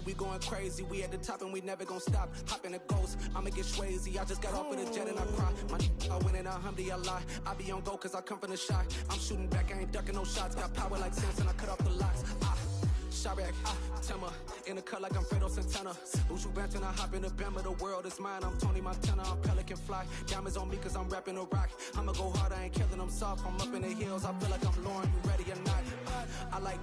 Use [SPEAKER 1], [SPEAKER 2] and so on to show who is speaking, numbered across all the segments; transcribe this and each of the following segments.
[SPEAKER 1] we going crazy. We at the top and we never gonna stop. Hop in a ghost, I'ma get Swayze. I just got off of the jet and I cry. My I win in a Humvee, I lie. I be on go cause I come from the shot. I'm shooting back, I ain't ducking no shots. Got power like Samson, I cut off the locks. Chirac, Timmer, in the cut like I'm Fredo Santana. Uju Benton, I hop in the Bama, the world is mine. I'm Tony Montana, I'm Pelican Fly. Diamonds on me cause I'm rapping a rock. I'ma go hard, I ain't killing them soft. I'm up in the hills, I feel like I'm Lauren, you ready or not? I like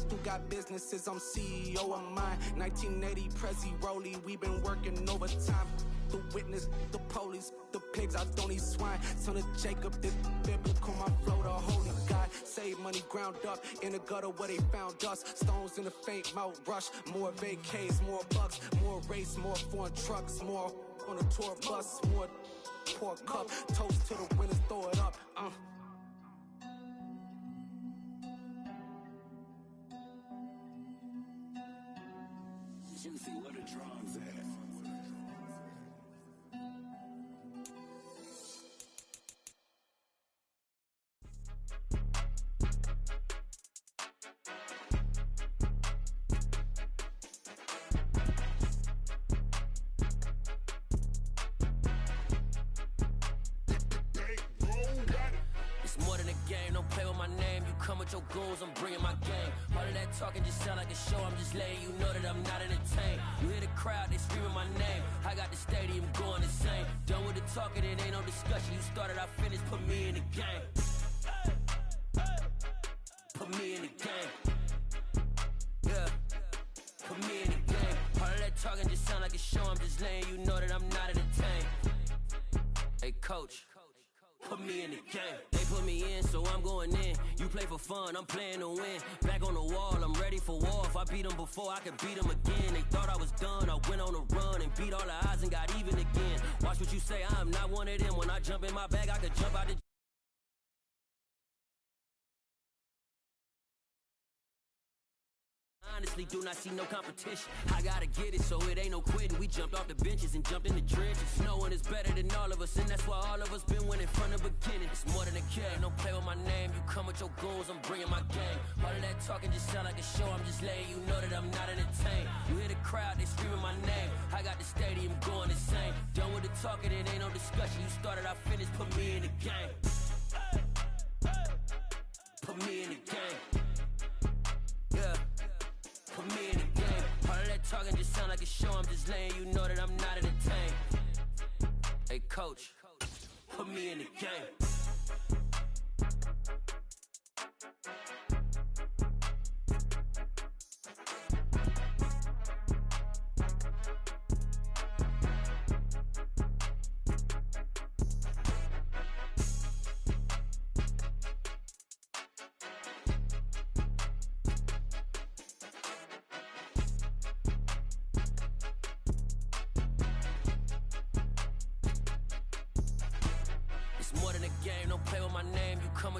[SPEAKER 1] who got businesses, I'm CEO of mine. 1980, Prezi Rolly, we been working overtime. The witness, the police, the pigs, I don't eat swine. Son of Jacob, this biblical, my flow, the holy God. Save money ground up in the gutter where they found us. Stones in the faint mouth rush. More vacays, more bucks, more race, more foreign trucks, more on a tour bus, more pour cup. Toast to the winners, throw it up.
[SPEAKER 2] Juicy, where the drums at?
[SPEAKER 3] Your goals, I'm bringing my game. All of that talking just sound like a show. I'm just letting you know that I'm not entertained. You hear the crowd, they screaming my name. I got the stadium going insane. Done with the talking, it ain't no discussion. You started, I finished, put me in the game. Put me in the game. Yeah, put me in the game. All of that talking just sound like a show. I'm just letting you know that I'm not entertained. Hey, coach. Put me in the game. They put me in, so I'm going in. You play for fun, I'm playing to win. Back on the wall, I'm ready for war. If I beat them before, I could beat them again. They thought I was done, I went on a run and beat all the odds and got even again. Watch what you say, I'm not one of them. When I jump in my bag, I could jump out the honestly do not see no competition. I gotta get it, so it ain't no quitting. We jumped off the benches and jumped in the trenches. No one is better than all of us, and that's why all of us been winning from the beginning. It's more than a game, don't play with my name. You come with your goons, I'm bringing my game. All of that talking just sound like a show. I'm just letting you know that I'm not entertained. You hear the crowd, they screaming my name. I got the stadium going insane. Done with the talking, it ain't no discussion. You started, I finished, put me in the game. Put me in the game. Yeah. Put me in the game. All of that talking just sound like a show. I'm just letting you know that I'm not entertained. Hey, coach, put me in the game.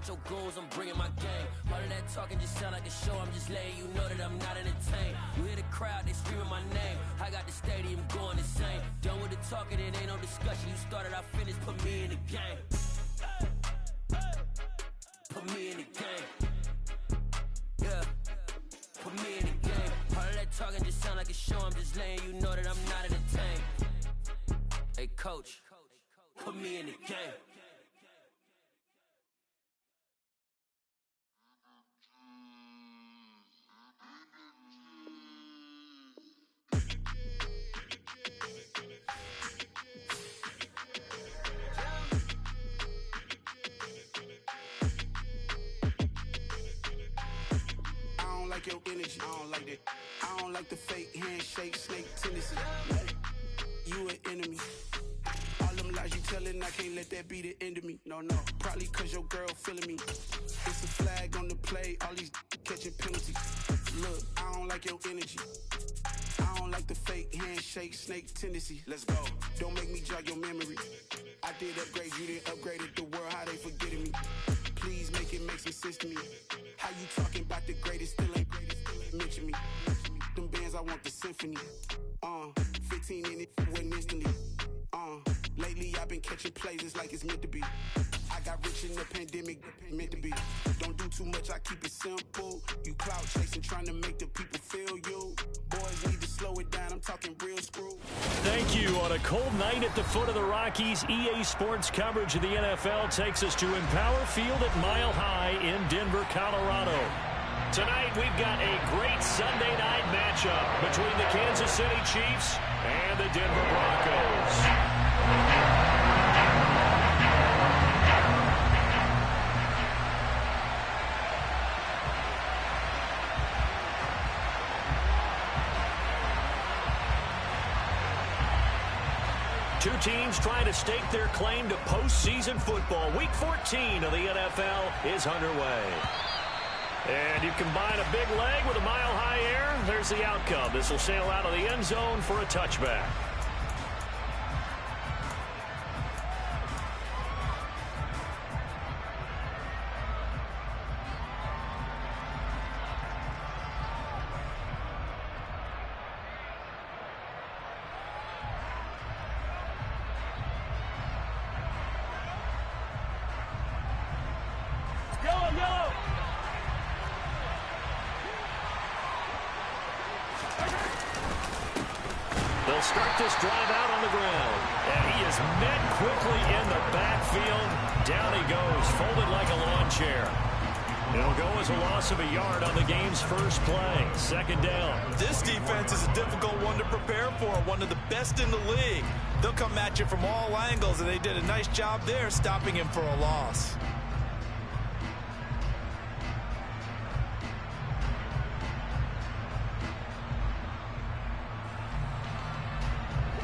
[SPEAKER 3] Your goals, I'm bringing my game. All of that talking just sound like a show. I'm just letting you know that I'm not entertained. You hear the crowd, they screaming my name. I got the stadium going insane. Done with the talking, it ain't no discussion. You started, I finished, put me in the game. Put me in the game. Yeah, put me in the game. All of that talking just sound like a show. I'm just letting you know that I'm not entertained. Hey, coach, put me in the game.
[SPEAKER 1] Your energy, I don't like that. I don't like the fake handshake, snake tendency. You an enemy. All them lies you telling, I can't let that be the end of me. No, probably cause your girl feeling me. It's a flag on the play, all these catching penalties. Look, I don't like your energy. I don't like the fake handshake, snake tendency. Let's go. Don't make me jog your memory. I did upgrade, you didn't upgrade it. The world, how they forgetting me. Please make it make some sense to me. How you talking about the greatest, still ain't mention me. Them bands, I want the symphony. 15 in it, went instantly. Lately I've been catching plays, it's like it's meant to be. I got rich in the pandemic, meant to be. Don't do too much, I keep it simple. You clout chasing, trying to make the people feel you. Boys need to slow it down, I'm talking real screw.
[SPEAKER 4] Thank you. On a cold night at the foot of the Rockies, EA Sports coverage of the NFL takes us to Empower Field at Mile High in Denver, Colorado. Tonight, we've got a great Sunday night matchup between the Kansas City Chiefs and the Denver Broncos. Two teams trying to stake their claim to postseason football. Week 14 of the NFL is underway. And you combine a big leg with a mile-high air, there's the outcome. This will sail out of the end zone for a touchback. They'll start this drive out on the ground. And he is met quickly in the backfield. Down he goes, folded like a lawn chair. It'll go as a loss of a yard on the game's first play. Second down.
[SPEAKER 5] This defense is a difficult one to prepare for, one of the best in the league. They'll come at you from all angles, and they did a nice job there stopping him for a loss.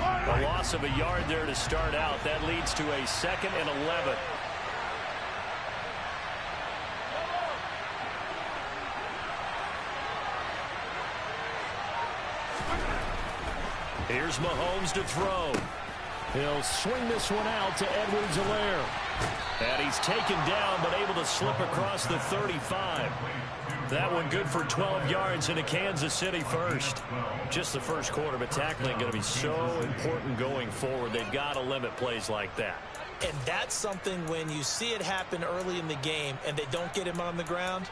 [SPEAKER 4] A loss of a yard there to start out. That leads to a 2nd and 11. Here's Mahomes to throw. He'll swing this one out to Edwards-Helaire. And he's taken down, but able to slip across the 35. That one good for 12 yards into Kansas City first. Just the first quarter, but tackling going to be so important going forward. They've got to limit plays like that.
[SPEAKER 5] And that's something when you see it happen early in the game and they don't get him on the ground,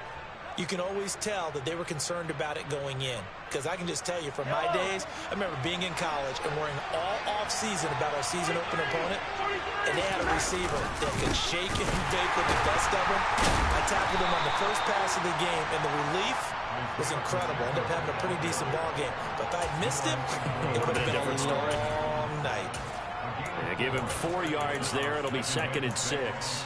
[SPEAKER 5] you can always tell that they were concerned about it going in. Because I can just tell you from my days, I remember being in college and worrying all off-season about our season opener opponent, and they had a receiver that could shake and bake with the best of them. I tackled him on the first pass of the game, and the relief was incredible. Ended up having a pretty decent ball game. But if I'd missed him, it would have been a long night.
[SPEAKER 4] Yeah, give him 4 yards there. It'll be 2nd and 6.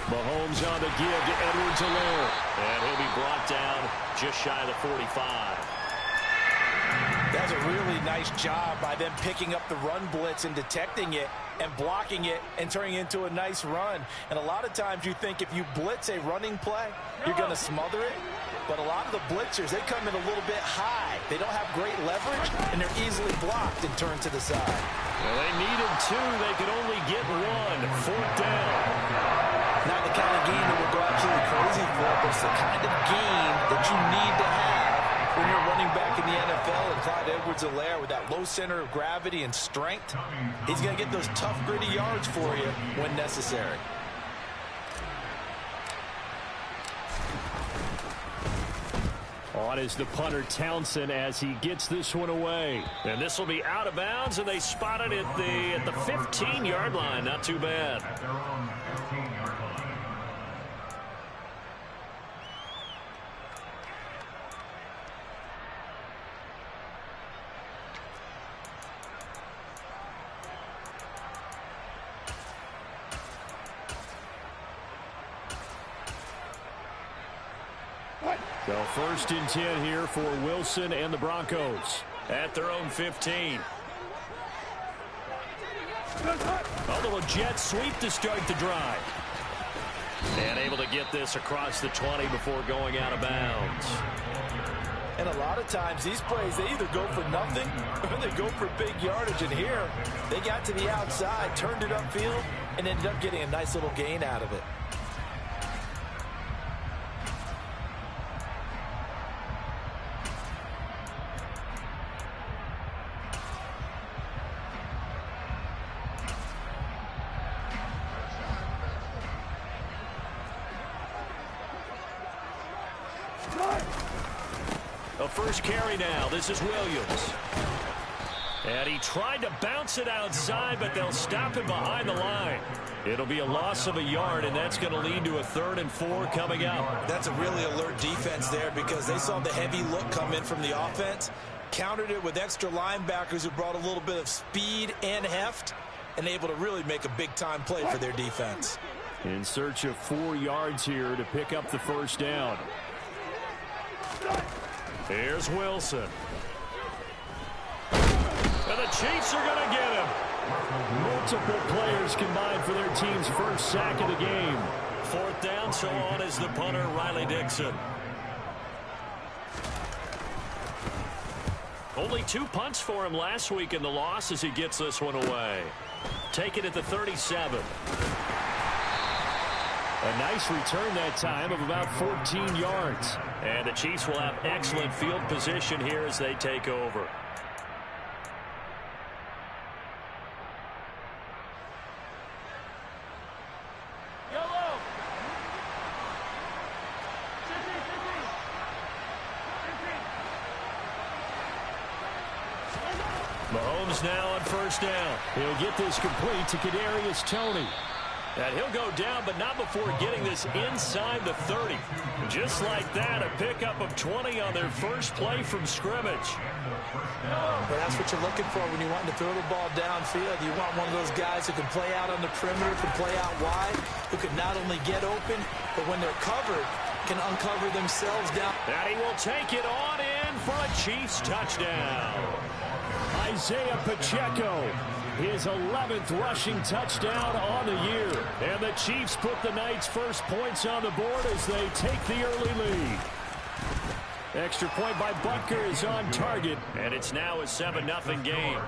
[SPEAKER 4] Mahomes on the give to Edwards-Helaire. And he'll be brought down just shy of the 45.
[SPEAKER 5] That's a really nice job by them picking up the run blitz and detecting it and blocking it and turning it into a nice run. And a lot of times you think if you blitz a running play, you're going to smother it. But a lot of the blitzers, they come in a little bit high. They don't have great leverage, and they're easily blocked and turned to the side.
[SPEAKER 4] Well, they needed 2. They could only get 1. 4th down.
[SPEAKER 5] Not the kind of game that will go absolutely crazy for, but it's the kind of game that you need to have when you're running back in the NFL. And Clyde Edwards-Helaire, with that low center of gravity and strength, he's going to get those tough, gritty yards for you when necessary.
[SPEAKER 4] On is the punter Townsend as he gets this one away. And this will be out of bounds, and they spotted it at the 15-yard line. Not too bad. So 1st and 10 here for Wilson and the Broncos at their own 15. A little jet sweep to start the drive. And able to get this across the 20 before going out of bounds.
[SPEAKER 5] And a lot of times these plays, they either go for nothing or they go for big yardage. And here, they got to the outside, turned it upfield, and ended up getting a nice little gain out of it.
[SPEAKER 4] A first carry now. This is Williams. And he tried to bounce it outside, but they'll stop him behind the line. It'll be a loss of a yard, and that's going to lead to a 3rd and 4 coming up.
[SPEAKER 5] That's a really alert defense there because they saw the heavy look come in from the offense, countered it with extra linebackers who brought a little bit of speed and heft, and able to really make a big-time play for their defense.
[SPEAKER 4] In search of 4 yards here to pick up the first down. Here's Wilson. And the Chiefs are going to get him. Multiple players combined for their team's first sack of the game. 4th down, so on is the punter, Riley Dixon. Only 2 punts for him last week in the loss as he gets this one away. Take it at the 37. A nice return that time of about 14 yards. And the Chiefs will have excellent field position here as they take over. Mahomes now on first down. He'll get this complete to Kadarius Toney. And he'll go down, but not before getting this inside the 30. Just like that, a pickup of 20 on their first play from scrimmage.
[SPEAKER 5] But that's what you're looking for when you want to throw the ball downfield. You want one of those guys who can play out on the perimeter, can play out wide, who can not only get open, but when they're covered, can uncover themselves down.
[SPEAKER 4] And he will take it on in for a Chiefs touchdown. Isaiah Pacheco, his 11th rushing touchdown on the year. And the Chiefs put the Knights' first points on the board as they take the early lead. Extra point by Butker is on target, and it's now a 7-0 game.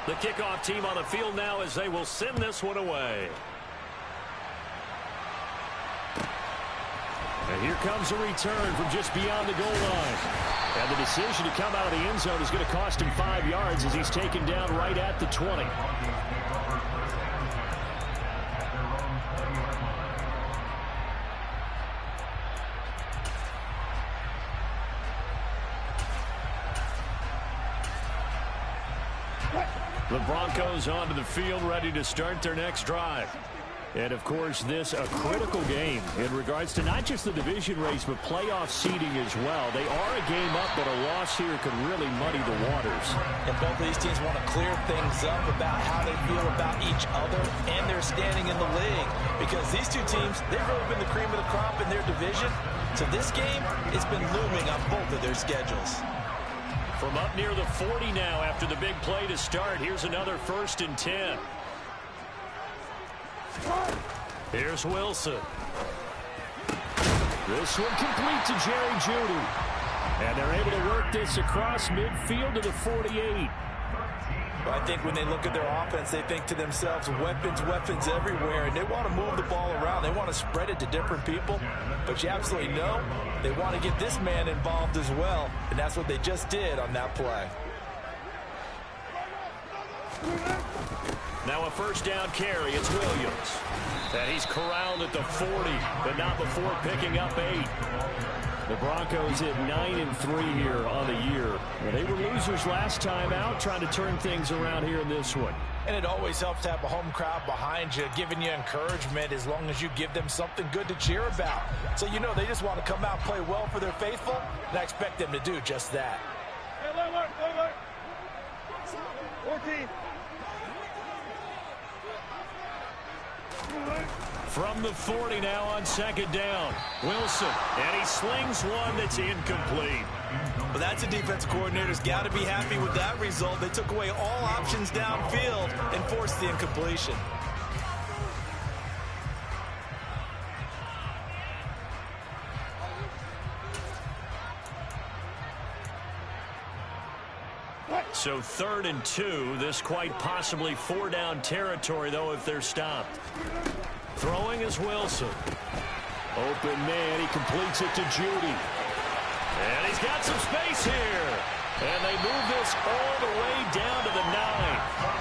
[SPEAKER 4] The kickoff team on the field now as they will send this one away. And here comes a return from just beyond the goal line. And the decision to come out of the end zone is going to cost him 5 yards as he's taken down right at the 20. The Broncos onto the field ready to start their next drive. And, of course, this a critical game in regards to not just the division race, but playoff seeding as well. They are a game up, but a loss here could really muddy the waters.
[SPEAKER 5] And both of these teams want to clear things up about how they feel about each other and their standing in the league. Because these two teams, they've really been the cream of the crop in their division. So this game, it's been looming on both of their schedules.
[SPEAKER 4] From up near the 40 now after the big play to start, here's another 1st and 10. Here's Wilson. This one complete to Jerry Jeudy. And they're able to work this across midfield to the 48.
[SPEAKER 5] Well, I think when they look at their offense, they think to themselves, weapons, weapons everywhere. And they want to move the ball around. They want to spread it to different people. But you absolutely know they want to get this man involved as well. And that's what they just did on that play.
[SPEAKER 4] Now a first down carry. It's Williams. And he's corralled at the 40, but not before picking up 8. The Broncos at 9-3 here on the year. Well, they were losers last time out, trying to turn things around here in this one.
[SPEAKER 5] And it always helps to have a home crowd behind you, giving you encouragement as long as you give them something good to cheer about. So you know they just want to come out and play well for their faithful, and I expect them to do just that.
[SPEAKER 6] Hey, look. 14.
[SPEAKER 4] From the 40 now on 2nd down. Wilson, and he slings one that's incomplete.
[SPEAKER 5] Well, that's a defensive coordinator's got to be happy with that result. They took away all options downfield and forced the incompletion.
[SPEAKER 4] So 3rd and 2. This quite possibly 4-down territory, though, if they're stopped. Throwing is Wilson. Open man. He completes it to Judy. And he's got some space here. And they move this all the way down to the 9.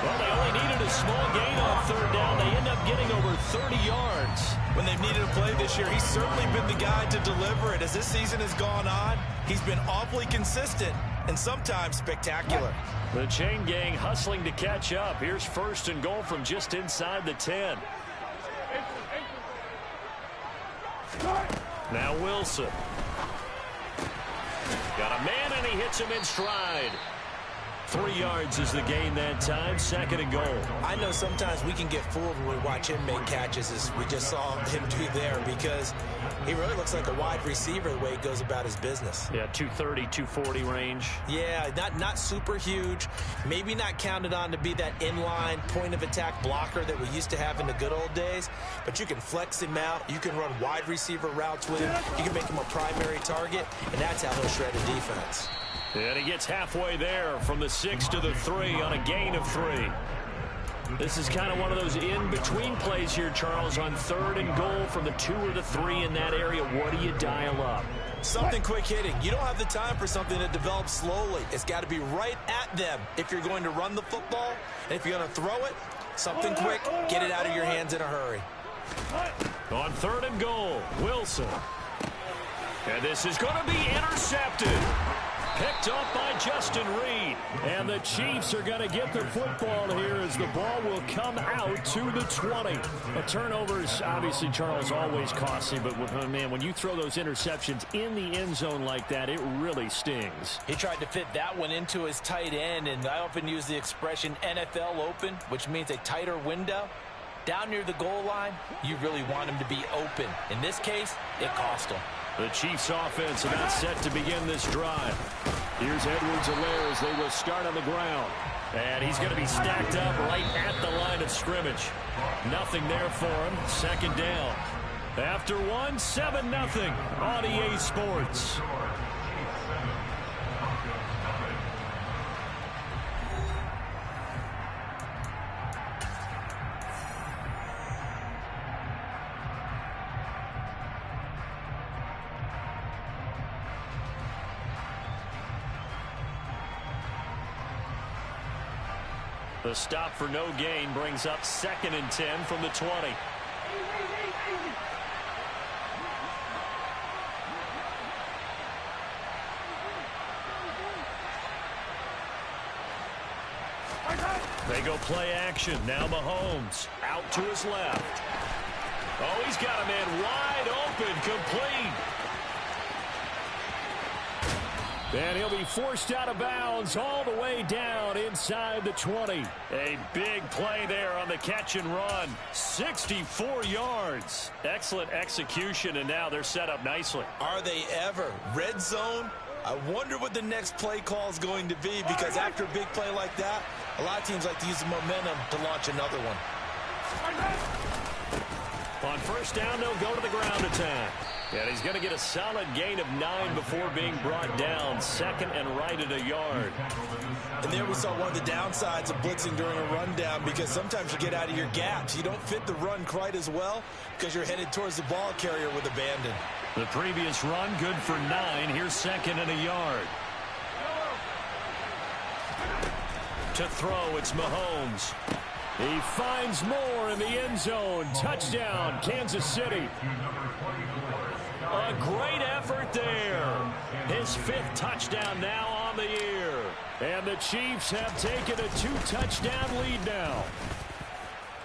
[SPEAKER 4] Well, they only needed a small gain on 3rd down. They end up getting over 30 yards.
[SPEAKER 5] When they've needed a play this year, he's certainly been the guy to deliver it. As this season has gone on, he's been awfully consistent and sometimes spectacular.
[SPEAKER 4] The chain gang hustling to catch up. Here's 1st and goal from just inside the 10. Now Wilson. Got a man, and he hits him in stride. 3 yards is the gain that time. 2nd and goal.
[SPEAKER 5] I know sometimes we can get fooled when we watch him make catches, as we just saw him do there, because he really looks like a wide receiver the way he goes about his business.
[SPEAKER 4] Yeah, 230, 240 range.
[SPEAKER 5] Yeah, not super huge. Maybe not counted on to be that inline point-of-attack blocker that we used to have in the good old days, but you can flex him out. You can run wide receiver routes with him. You can make him a primary target, and that's how he'll shred a defense.
[SPEAKER 4] And he gets halfway there from the 6 to the 3 on a gain of 3. This is kind of one of those in-between plays here, Charles, on 3rd and goal from the 2 or the 3 in that area. What do you dial up?
[SPEAKER 5] Something quick hitting. You don't have the time for something that develops slowly. It's got to be right at them if you're going to run the football. And if you're going to throw it, something quick, get it out of your hands in a hurry.
[SPEAKER 4] On 3rd and goal, Wilson. And this is going to be intercepted. Picked up by Justin Reed. And the Chiefs are going to get their football here as the ball will come out to the 20. A turnover is obviously, Charles, always costly. But, man, when you throw those interceptions in the end zone like that, it really stings.
[SPEAKER 5] He tried to fit that one into his tight end, and I often use the expression NFL open, which means a tighter window. Down near the goal line, you really want him to be open. In this case, it cost him.
[SPEAKER 4] The Chiefs offense about set to begin this drive. Here's Edwards-Helaire as they will start on the ground. And he's going to be stacked up right at the line of scrimmage. Nothing there for him. 2nd down. After 1, 7-0 on EA Sports. The stop for no gain brings up 2nd and 10 from the 20. They go play action. Now Mahomes out to his left. Oh, he's got a man wide open, complete. And he'll be forced out of bounds all the way down inside the 20. A big play there on the catch and run. 64 yards. Excellent execution, and now they're set up nicely.
[SPEAKER 5] Are they ever? Red zone? I wonder what the next play call is going to be, because after a big play like that, a lot of teams like to use the momentum to launch another one.
[SPEAKER 4] On 1st down, they'll go to the ground attack. And he's going to get a solid gain of 9 before being brought down. 2nd and right at a yard.
[SPEAKER 5] And there we saw one of the downsides of blitzing during a rundown, because sometimes you get out of your gaps. You don't fit the run quite as well because you're headed towards the ball carrier with abandon.
[SPEAKER 4] The previous run good for 9. Here's 2nd and a yard. To throw, it's Mahomes. He finds more in the end zone. Touchdown, Kansas City. A great effort there. His 5th touchdown now on the year. And the Chiefs have taken a 2-touchdown lead now.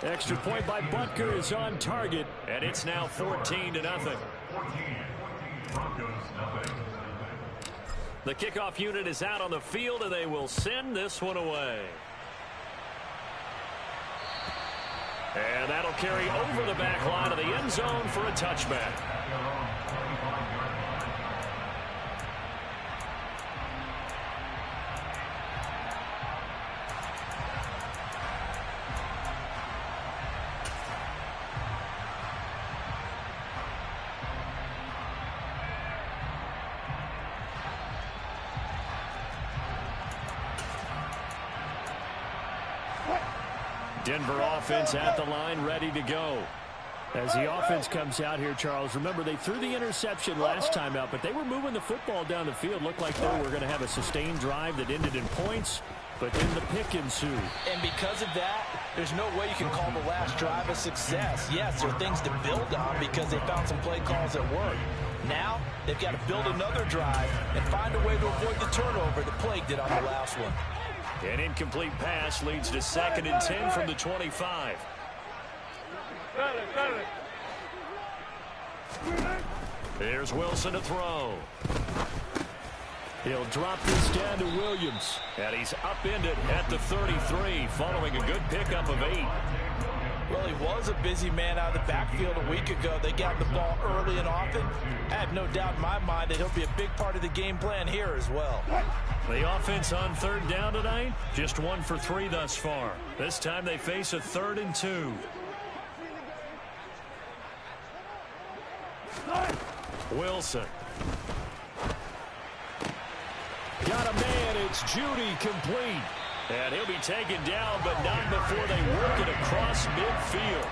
[SPEAKER 4] Extra point by Butker is on target, and it's now 14-0. The kickoff unit is out on the field, and they will send this one away. And that'll carry over the back line of the end zone for a touchback. Denver offense at the line, ready to go. As the offense comes out here, Charles, remember they threw the interception last time out, but they were moving the football down the field. Looked like they were going to have a sustained drive that ended in points, but then the pick ensued.
[SPEAKER 5] And because of that, there's no way you can call the last drive a success. Yes, there are things to build on because they found some play calls that work. Now, they've got to build another drive and find a way to avoid the turnover that plagued it on the last one.
[SPEAKER 4] An incomplete pass leads to 2nd and 10 from the 25. Here's Wilson to throw. He'll drop this down to Williams. And he's upended at the 33 following a good pickup of 8.
[SPEAKER 5] Well, he was a busy man out of the backfield a week ago. They got the ball early and often. I have no doubt in my mind that he'll be a big part of the game plan here as well.
[SPEAKER 4] The offense on 3rd down tonight, just 1 for 3 thus far. This time they face a 3rd and 2. Wilson. Got a man, it's Judy, complete. And he'll be taken down, but not before they work it across midfield.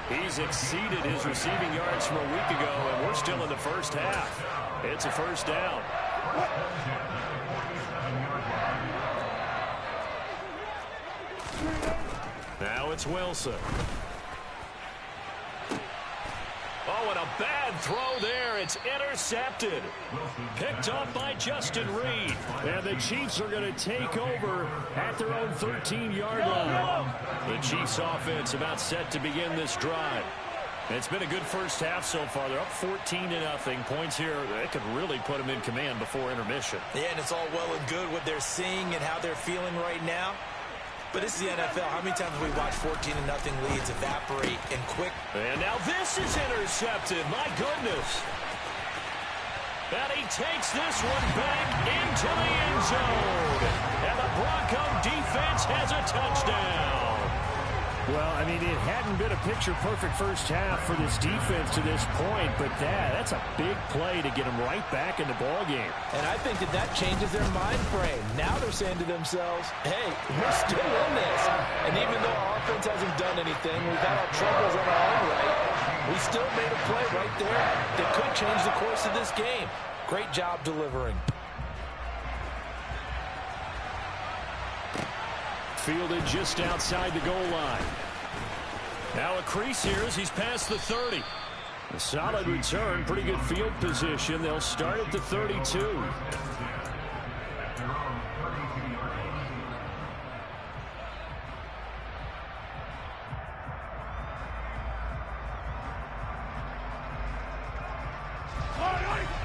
[SPEAKER 4] He's exceeded his receiving yards from a week ago, and we're still in the first half. It's a 1st down. Now it's Wilson. Oh, and a bad throw there. It's intercepted. Picked off by Justin Reed. And the Chiefs are going to take over at their own 13-yard line. The Chiefs offense about set to begin this drive. It's been a good first half so far. They're up 14-0. Points here, they could really put them in command before intermission.
[SPEAKER 5] Yeah, and it's all well and good what they're seeing and how they're feeling right now. But this is the NFL. How many times have we watched 14-0 leads evaporate and quick?
[SPEAKER 4] And now this is intercepted. My goodness. And he takes this one back into the end zone. And the Bronco defense has a touchdown. Well, I mean, it hadn't been a picture-perfect first half for this defense to this point, but that's a big play to get them right back in the ballgame.
[SPEAKER 5] And I think that changes their mind frame. Now they're saying to themselves, hey, we're still in this. And even though our offense hasn't done anything, we've had our troubles on our own right, we still made a play right there that could change the course of this game. Great job delivering.
[SPEAKER 4] Fielded just outside the goal line. Now a crease here as he's past the 30. A solid return, pretty good field position. They'll start at the 32.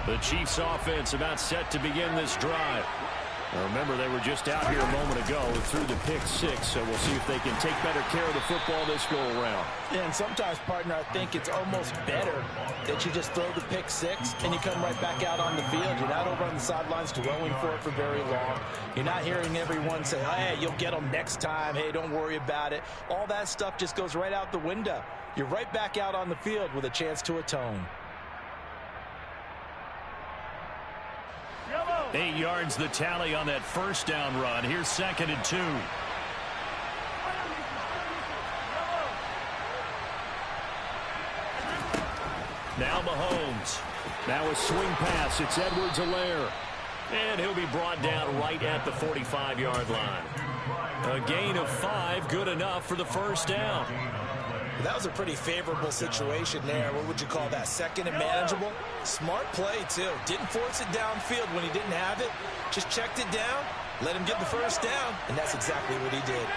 [SPEAKER 4] The Chiefs offense about set to begin this drive. Now remember, they were just out here a moment ago through the pick 6, so we'll see if they can take better care of the football this go-around.
[SPEAKER 5] Yeah, and sometimes, partner, I think it's almost better that you just throw the pick 6 and you come right back out on the field. You're not over on the sidelines dwelling for it for very long. You're not hearing everyone say, hey, you'll get them next time. Hey, don't worry about it. All that stuff just goes right out the window. You're right back out on the field with a chance to atone.
[SPEAKER 4] 8 yards the tally on that first down run. Here's 2nd and 2. Now Mahomes. Now a swing pass. It's Edwards-Helaire. And he'll be brought down right at the 45-yard line. A gain of 5, good enough for the first down.
[SPEAKER 5] That was a pretty favorable situation there. What would you call that? 2nd and manageable? Smart play, too. Didn't force it downfield when he didn't have it. Just checked it down, let him get the first down, and that's exactly what he did.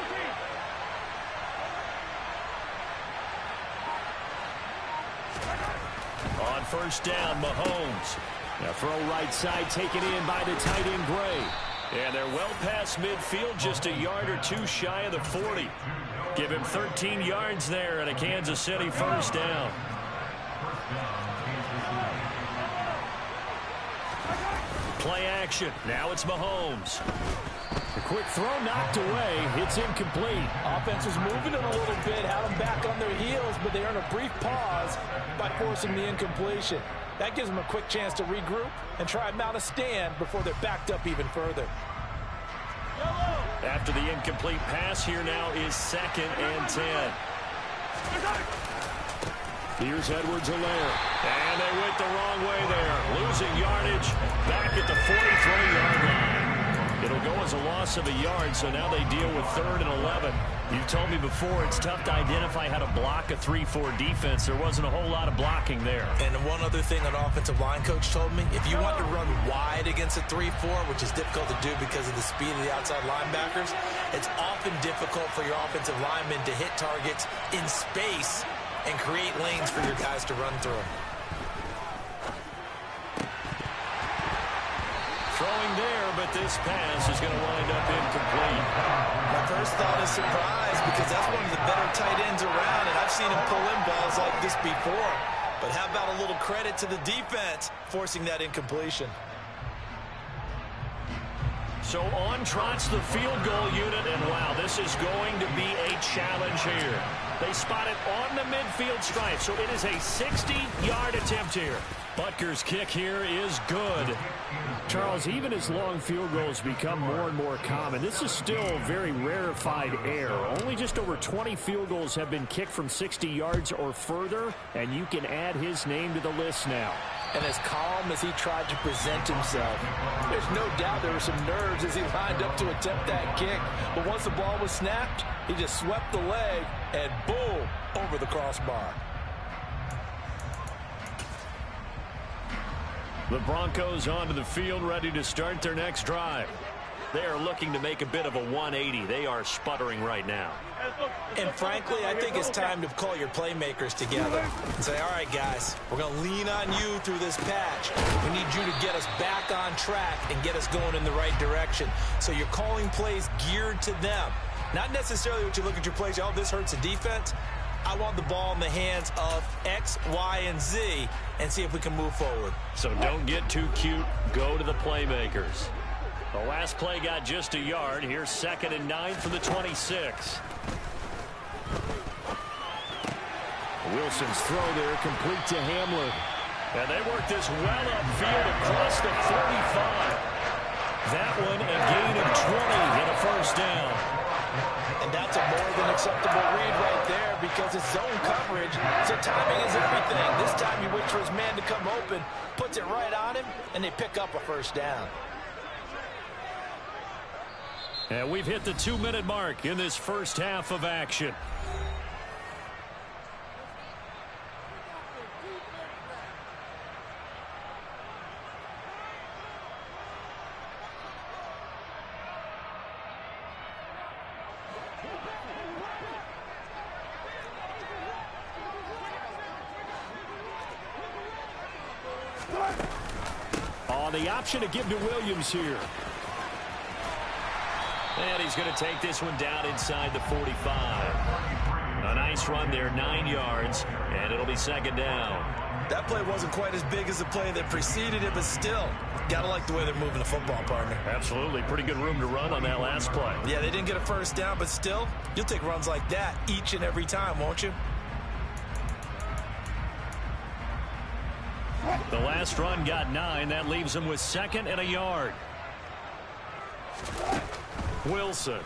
[SPEAKER 4] On first down, Mahomes. Now throw right side, taken in by the tight end Gray. And they're well past midfield, just a yard or two shy of the 40. Give him 13 yards there and a Kansas City first down. Play action. Now it's Mahomes. A quick throw knocked away. It's incomplete.
[SPEAKER 5] Offense was moving it a little bit, had them back on their heels, but they earned a brief pause by forcing the incompletion. That gives them a quick chance to regroup and try and mount a stand before they're backed up even further.
[SPEAKER 4] After the incomplete pass, here now is 2nd and 10. Here's Edwards-Helaire. And they went the wrong way there. Losing yardage back at the 43-yard line. It'll go as a loss of a yard, so now they deal with 3rd and 11. You told me before it's tough to identify how to block a 3-4 defense. There wasn't a whole lot of blocking there.
[SPEAKER 5] And one other thing an offensive line coach told me, if you want to run wide against a 3-4, which is difficult to do because of the speed of the outside linebackers, it's often difficult for your offensive linemen to hit targets in space and create lanes for your guys to run through.
[SPEAKER 4] Throwing there, but this pass is going to wind up incomplete.
[SPEAKER 5] My first thought is surprise because that's one of the better tight ends around, and I've seen him pull in balls like this before. But how about a little credit to the defense forcing that incompletion?
[SPEAKER 4] So on trots the field goal unit, and wow, this is going to be a challenge here. They spot it on the midfield stripe, so it is a 60-yard attempt here. Butker's kick here is good.
[SPEAKER 6] Charles, even as long field goals become more and more common, this is still very rarefied air. Only just over 20 field goals have been kicked from 60 yards or further, and you can add his name to the list now.
[SPEAKER 5] And as calm as he tried to present himself, there's no doubt there were some nerves as he lined up to attempt that kick. But once the ball was snapped, he just swept the leg and boom, over the crossbar.
[SPEAKER 4] The Broncos onto the field, ready to start their next drive. They are looking to make a bit of a 180. They are sputtering right now.
[SPEAKER 5] And frankly, I think it's time to call your playmakers together and say, all right, guys, we're going to lean on you through this patch. We need you to get us back on track and get us going in the right direction. So you're calling plays geared to them. Not necessarily what you look at your plays, oh, this hurts the defense. I want the ball in the hands of X, Y, and Z and see if we can move forward.
[SPEAKER 4] So don't get too cute. Go to the playmakers. The last play got just a yard. Here's 2nd and 9 from the 26.
[SPEAKER 6] Wilson's throw there complete to Hamler.
[SPEAKER 4] And they work this well upfield across the 35. That one a gain of 20 and a first down.
[SPEAKER 5] And that's a more than acceptable read right there because it's zone coverage, so timing is everything. This time he waits for his man to come open, puts it right on him, and they pick up a first down.
[SPEAKER 4] And we've hit the 2-minute mark in this first half of action.
[SPEAKER 6] The option to give to Williams here.
[SPEAKER 4] And he's going to take this one down inside the 45. A nice run there, 9 yards, and it'll be 2nd down.
[SPEAKER 5] That play wasn't quite as big as the play that preceded it, but still, got to like the way they're moving the football, partner.
[SPEAKER 4] Absolutely. Pretty good room to run on that last play.
[SPEAKER 5] Yeah, they didn't get a first down, but still, you'll take runs like that each and every time, won't you?
[SPEAKER 4] The last run got 9. That leaves him with 2nd and a yard. Wilson.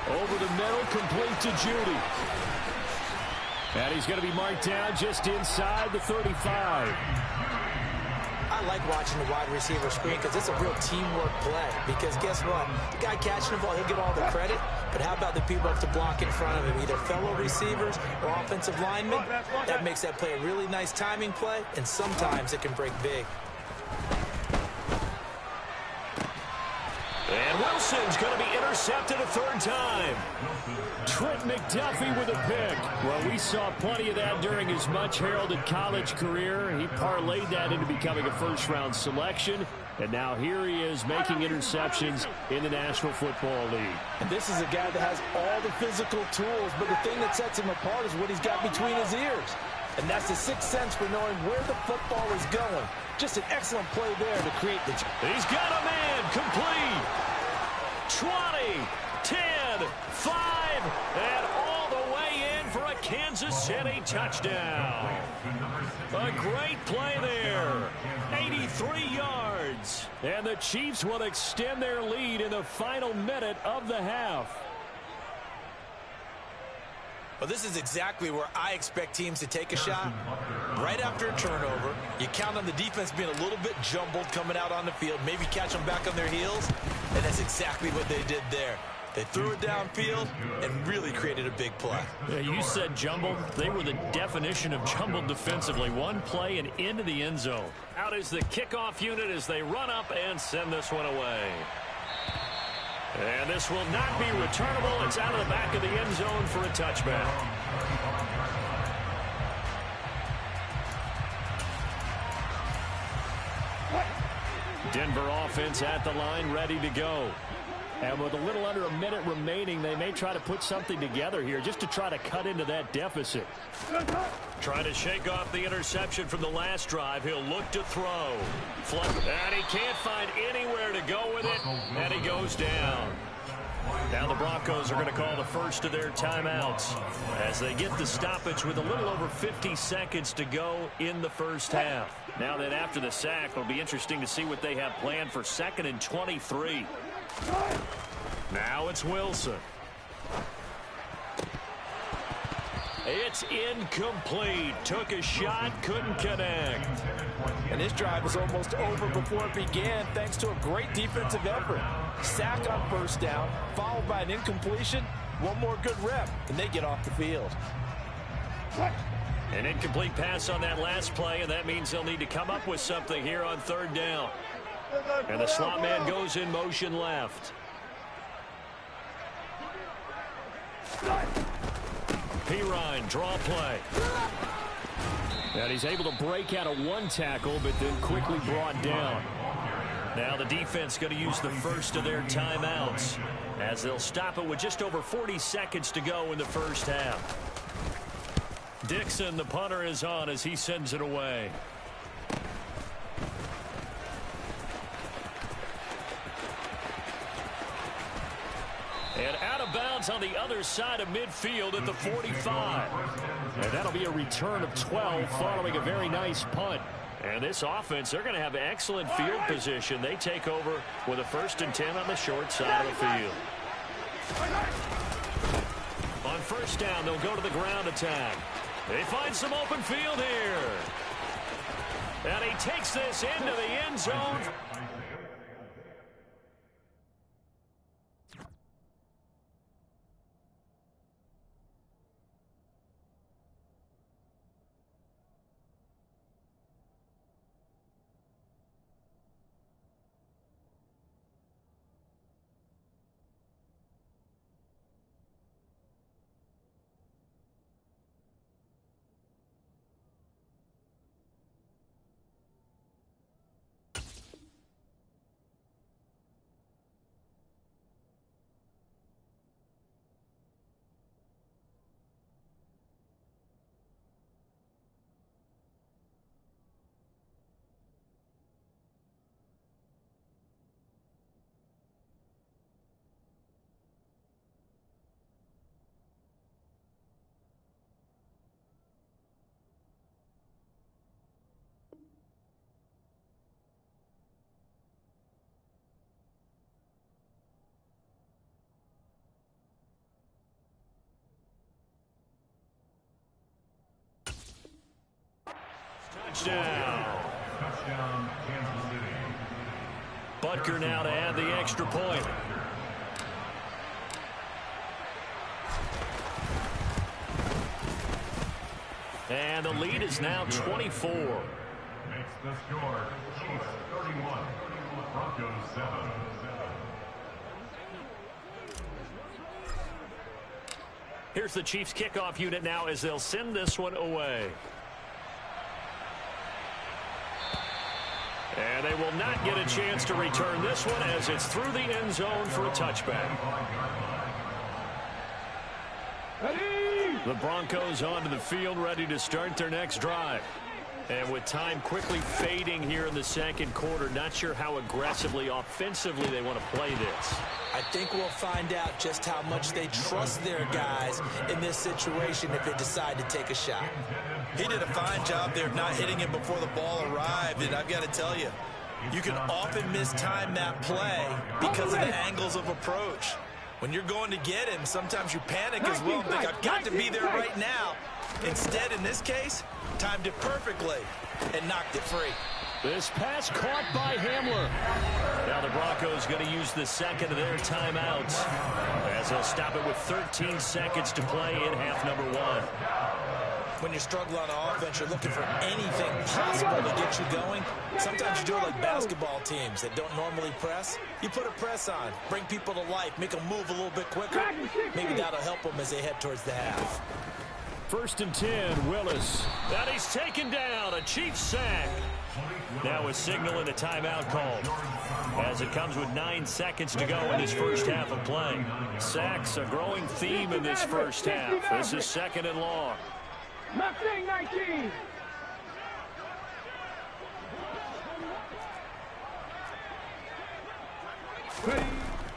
[SPEAKER 6] Over the middle, complete to Judy. And he's going to be marked down just inside the 35.
[SPEAKER 5] I like watching the wide receiver screen because it's a real teamwork play. Because guess what? The guy catching the ball, he'll get all the credit. But how about the people up to block in front of him, either fellow receivers or offensive linemen? That makes that play a really nice timing play, and sometimes it can break big.
[SPEAKER 4] And Wilson's going to be intercepted a 3rd time.
[SPEAKER 6] Trent McDuffie with a pick.
[SPEAKER 4] Well, we saw plenty of that during his much-heralded college career. He parlayed that into becoming a first-round selection. And now here he is making interceptions in the National Football League.
[SPEAKER 5] And this is a guy that has all the physical tools, but the thing that sets him apart is what he's got between his ears. And that's the sixth sense for knowing where the football is going. Just an excellent play there to create the...
[SPEAKER 4] He's got a man complete. 20, 10, 5, and all the way in for a Kansas City touchdown. A great play there. 83 yards.
[SPEAKER 6] yards. And the Chiefs will extend their lead in the final minute of the half.
[SPEAKER 5] Well, this is exactly where I expect teams to take a shot. Right after a turnover, you count on the defense being a little bit jumbled coming out on the field, maybe catch them back on their heels, and that's exactly what they did there. They threw it downfield and really created a big play.
[SPEAKER 6] Yeah, you said jumbled. They were the definition of jumbled defensively. One play and into the end zone. Out is the kickoff unit as they run up and send this one away. And this will not be returnable. It's out of the back of the end zone for a touchback. Denver offense at the line, ready to go. And with a little under a minute remaining, they may try to put something together here just to try to cut into that deficit. Trying to shake off the interception from the last drive. He'll look to throw. And he can't find anywhere to go with it. And he goes down. Now the Broncos are going to call the first of their timeouts as they get the stoppage with a little over 50 seconds to go in the first half. Now that after the sack, it'll be interesting to see what they have planned for 2nd and 23. Now it's Wilson. It's incomplete. Took a shot, couldn't connect.
[SPEAKER 5] And this drive was almost over before it began thanks to a great defensive effort. Sack on first down, followed by an incompletion. One more good rep, and they get off the field.
[SPEAKER 6] An incomplete pass on that last play, and that means they'll need to come up with something here on 3rd down. And the slot man goes in motion left. Pirine, draw play. And he's able to break out of one tackle, but then quickly brought down. Now the defense going to use the first of their timeouts as they'll stop it with just over 40 seconds to go in the first half. Dixon, the punter, is on as he sends it away. And out of bounds on the other side of midfield at the 45. And that'll be a return of 12 following a very nice punt. And this offense, they're going to have excellent field position. They take over with a 1st and 10 on the short side of the field. On first down, they'll go to the ground attack. They find some open field here. And he takes this into the end zone. Touchdown, Kansas City. Butker now to add the extra point. And the lead is now 24.
[SPEAKER 7] Makes the score Chiefs 31, Broncos 7.
[SPEAKER 6] Here's the Chiefs kickoff unit now as they'll send this one away. And they will not get a chance to return this one as it's through the end zone for a touchback. The Broncos onto the field ready to start their next drive. And with time quickly fading here in the second quarter, not sure how aggressively, offensively they want to play this.
[SPEAKER 5] I think we'll find out just how much they trust their guys in this situation if they decide to take a shot. He did a fine job there of not hitting him before the ball arrived, and I've got to tell you, You can often mistime that play because of the angles of approach. When you're going to get him, sometimes you panic as well and think, I've got to be there right now. Instead, in this case, timed it perfectly and knocked it free.
[SPEAKER 6] This pass caught by Hamler. Now the Broncos going to use the second of their timeouts as they'll stop it with 13 seconds to play in half number 1.
[SPEAKER 5] When you're struggling on offense, you're looking for anything possible to get you going. Sometimes you do it like basketball teams that don't normally press. You put a press on, bring people to life, make them move a little bit quicker. Maybe that'll help them as they head towards the half.
[SPEAKER 6] 1st and 10, Willis. And he's taken down, a Chiefs sack. Now a signal and a timeout called as it comes with 9 seconds to go in this first half of play. Sacks, a growing theme in this first half. This is 2nd and long.
[SPEAKER 8] Mustang 19.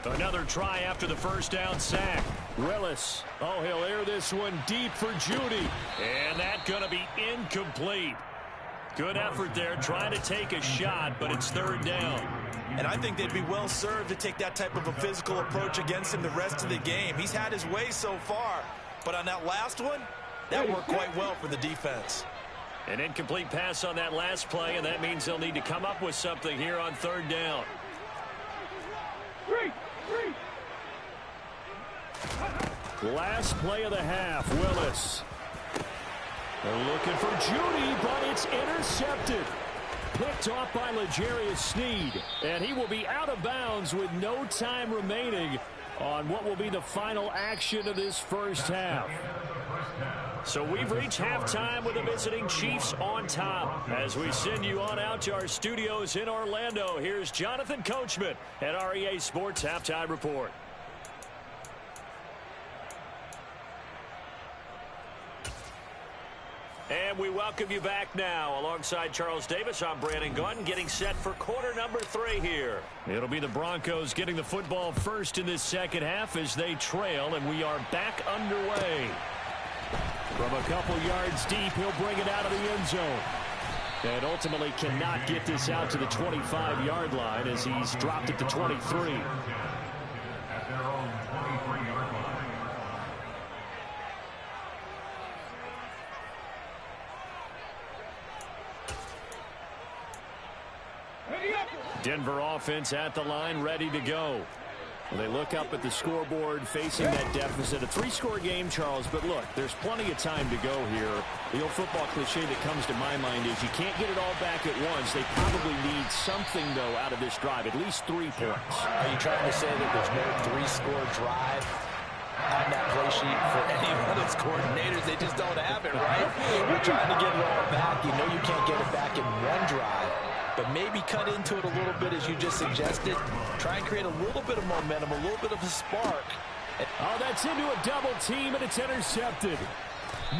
[SPEAKER 6] Another try after the first down sack. Willis. Oh, he'll air this one deep for Judy. And that's going to be incomplete. Good effort there, trying to take a shot, but it's 3rd down.
[SPEAKER 5] And I think they'd be well served to take that type of a physical approach against him the rest of the game. He's had his way so far, but on that last one, that worked quite well for the defense.
[SPEAKER 6] An incomplete pass on that last play, and that means they'll need to come up with something here on 3rd down. Last play of the half, Willis. They're looking for Judy, but it's intercepted. Picked off by L'Jarius Sneed, and he will be out of bounds with no time remaining on what will be the final action of this first half. So we've reached halftime with the visiting Chiefs on top. As we send you on out to our studios in Orlando, here's Jonathan Coachman at REA Sports Halftime Report. And we welcome you back now. Alongside Charles Davis, I'm Brandon Gordon, getting set for quarter number 3 here. It'll be the Broncos getting the football first in this second half as they trail, and we are back underway. From a couple yards deep, he'll bring it out of the end zone. And ultimately cannot get this out to the 25-yard line as he's dropped it to 23.
[SPEAKER 7] At their own 23-yard line.
[SPEAKER 6] Denver offense at the line, ready to go. They look up at the scoreboard, facing that deficit. A 3-score game, Charles, but look, there's plenty of time to go here. The old football cliche that comes to my mind is you can't get it all back at once. They probably need something, though, out of this drive, at least 3 points.
[SPEAKER 5] Are you trying to say that there's no 3-score drive on that play sheet for any one of those coordinators? They just don't have it, right? You're trying to get it all back. You know you can't get it back in one drive. But maybe cut into it a little bit, as you just suggested. Try and create a little bit of momentum, a little bit of a spark.
[SPEAKER 6] Oh, that's into a double team, and it's intercepted.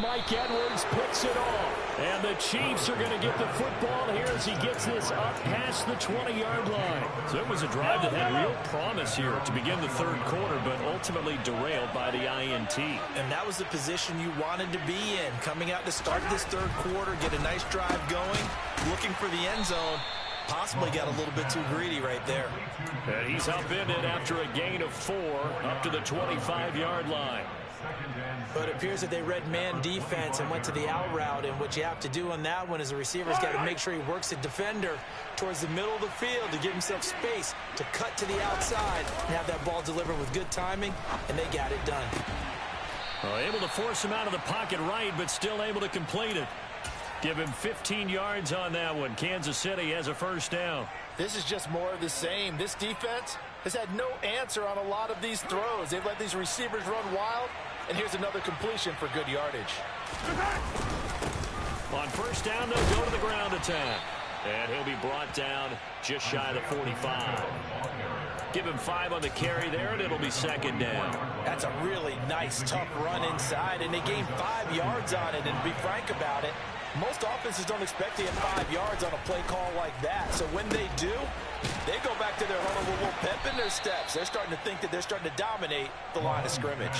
[SPEAKER 6] Mike Edwards picks it off. And the Chiefs are going to get the football here as he gets this up past the 20-yard line. So it was a drive that had real promise here to begin the 3rd quarter, but ultimately derailed by the INT.
[SPEAKER 5] And that was the position you wanted to be in. Coming out to start this 3rd quarter, get a nice drive going, looking for the end zone. Possibly got a little bit too greedy right there.
[SPEAKER 6] And he's upended after a gain of 4 up to the 25-yard line.
[SPEAKER 5] But it appears that they read man defense and went to the out route, and what you have to do on that one is the receiver's got to make sure he works the defender towards the middle of the field to give himself space to cut to the outside and have that ball delivered with good timing, and they got it done.
[SPEAKER 6] Well, able to force him out of the pocket right, but still able to complete it. Give him 15 yards on that one. Kansas City has a first down.
[SPEAKER 9] This is just more of the same. This defense has had no answer on a lot of these throws. They've let these receivers run wild, and here's another completion for good yardage.
[SPEAKER 6] On first down, they'll go to the ground attack. And he'll be brought down just shy of the 45. Give him 5 on the carry there, and it'll be 2nd down.
[SPEAKER 5] That's a really nice, tough run inside, and they gained 5 yards on it. And to be frank about it, most offenses don't expect to get 5 yards on a play call like that. So when they do, they go back to their huddle with a little pep in their steps. They're starting to think that they're starting to dominate the line of scrimmage.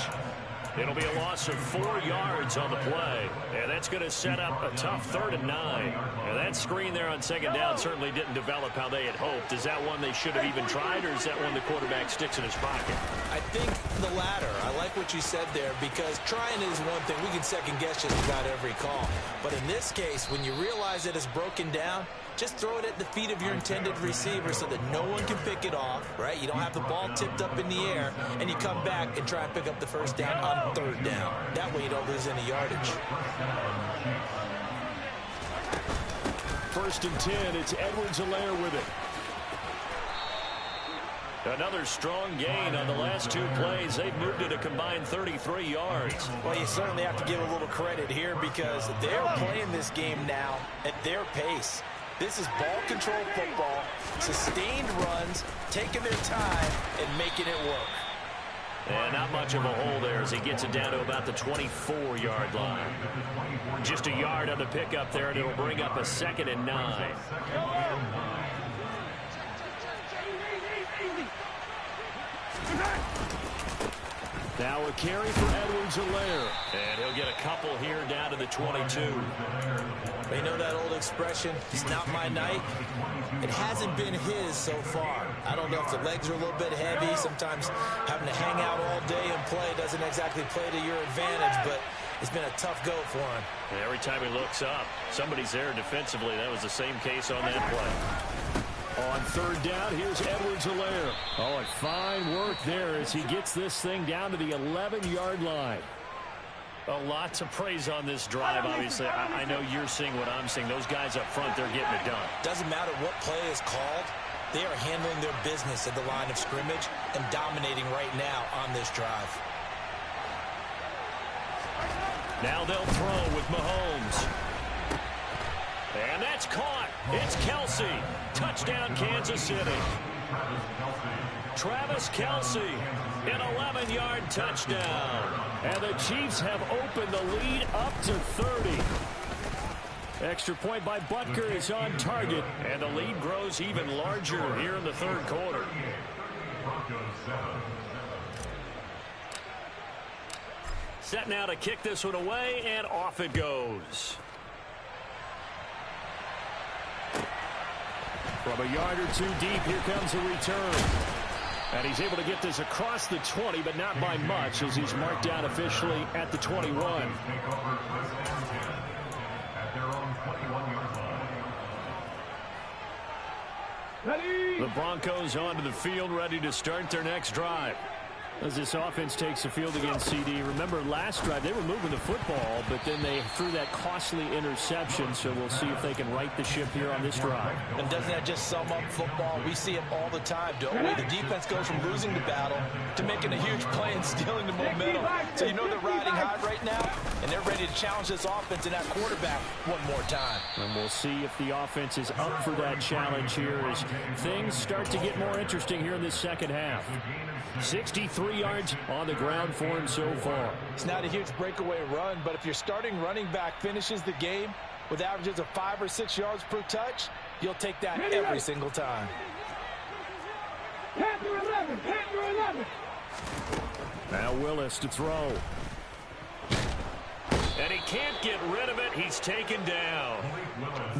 [SPEAKER 4] It'll be a loss of 4 yards on the play. And that's going to set up a tough 3rd and 9. And that screen there on second down certainly didn't develop how they had hoped. Is that one they should have even tried, or is that one the quarterback sticks in his pocket?
[SPEAKER 5] I think the latter. I like what you said there, because trying is one thing. We can second guess just about every call. But in this case, when you realize that it's broken down, just throw it at the feet of your intended receiver so that no one can pick it off, right? You don't have the ball tipped up in the air, and you come back and try and pick up the first down on 3rd down. That way you don't lose any yardage.
[SPEAKER 6] 1st and 10, it's Edwards-Helaire with it.
[SPEAKER 4] Another strong gain on the last 2 plays. They've moved it a combined 33 yards.
[SPEAKER 5] Well, you certainly have to give a little credit here, because they're playing this game now at their pace. This is ball control football, sustained runs, taking their time, and making it work.
[SPEAKER 4] And not much of a hole there as he gets it down to about the 24-yard line. Just a yard on the pickup there, and it'll bring up a 2nd and 9.
[SPEAKER 6] Now a carry for Edwards-Helaire.
[SPEAKER 4] And he'll get a couple here down to the 22.
[SPEAKER 5] They know that old expression, it's not my night. It hasn't been his so far. I don't know if the legs are a little bit heavy. Sometimes having to hang out all day and play doesn't exactly play to your advantage, but it's been a tough go for him.
[SPEAKER 4] And every time he looks up, somebody's there defensively. That was the same case on that play.
[SPEAKER 6] On 3rd down, here's Edwards-Helaire. Oh, and fine work there as he gets this thing down to the 11-yard line.
[SPEAKER 4] A lot to praise on this drive, obviously. I know you're seeing what I'm seeing. Those guys up front, they're getting it done.
[SPEAKER 5] Doesn't matter what play is called. They are handling their business at the line of scrimmage and dominating right now on this drive.
[SPEAKER 4] Now they'll throw with Mahomes. And that's caught. It's Kelsey. Touchdown, Kansas City. Travis Kelsey, an 11-yard touchdown.
[SPEAKER 6] And the Chiefs have opened the lead up to 30. Extra point by Butker is on target.
[SPEAKER 4] And the lead grows even larger here in the 3rd quarter. Set now to kick this one away, and off it goes.
[SPEAKER 6] From a yard or 2 deep, here comes a return. And he's able to get this across the 20, but not by much, as he's marked down officially at the 21.
[SPEAKER 8] Ready?
[SPEAKER 6] The Broncos onto the field, ready to start their next drive. As this offense takes the field against CD. Remember, last drive, they were moving the football, but then they threw that costly interception, so we'll see if they can right the ship here on this drive.
[SPEAKER 5] And doesn't that just sum up football? We see it all the time, don't we? The defense goes from losing the battle to making a huge play and stealing the momentum. So you know they're riding high right now, and they're ready to challenge this offense and that quarterback one more time.
[SPEAKER 6] And we'll see if the offense is up for that challenge here as things start to get more interesting here in this 2nd half. 63 yards on the ground for him so far.
[SPEAKER 5] It's not a huge breakaway run, but if your starting running back finishes the game with averages of 5 or 6 yards per touch, you'll take that every single time.
[SPEAKER 8] Panther 11, Panther 11.
[SPEAKER 6] Now Willis to throw.
[SPEAKER 4] And he can't get rid of it. He's taken down.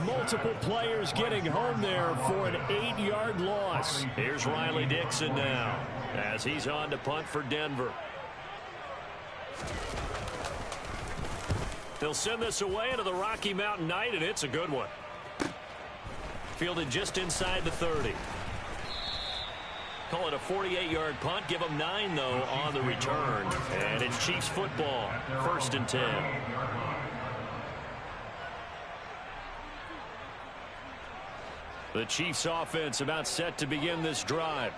[SPEAKER 6] Multiple players getting home there for an 8-yard loss.
[SPEAKER 4] Here's Riley Dixon now as he's on to punt for Denver. They'll send this away into the Rocky Mountain Night, and it's a good one. Fielded just inside the 30. Call it a 48-yard punt. Give them 9, though, on the return. And it's Chiefs football, 1st and 10. The Chiefs offense about set to begin this drive.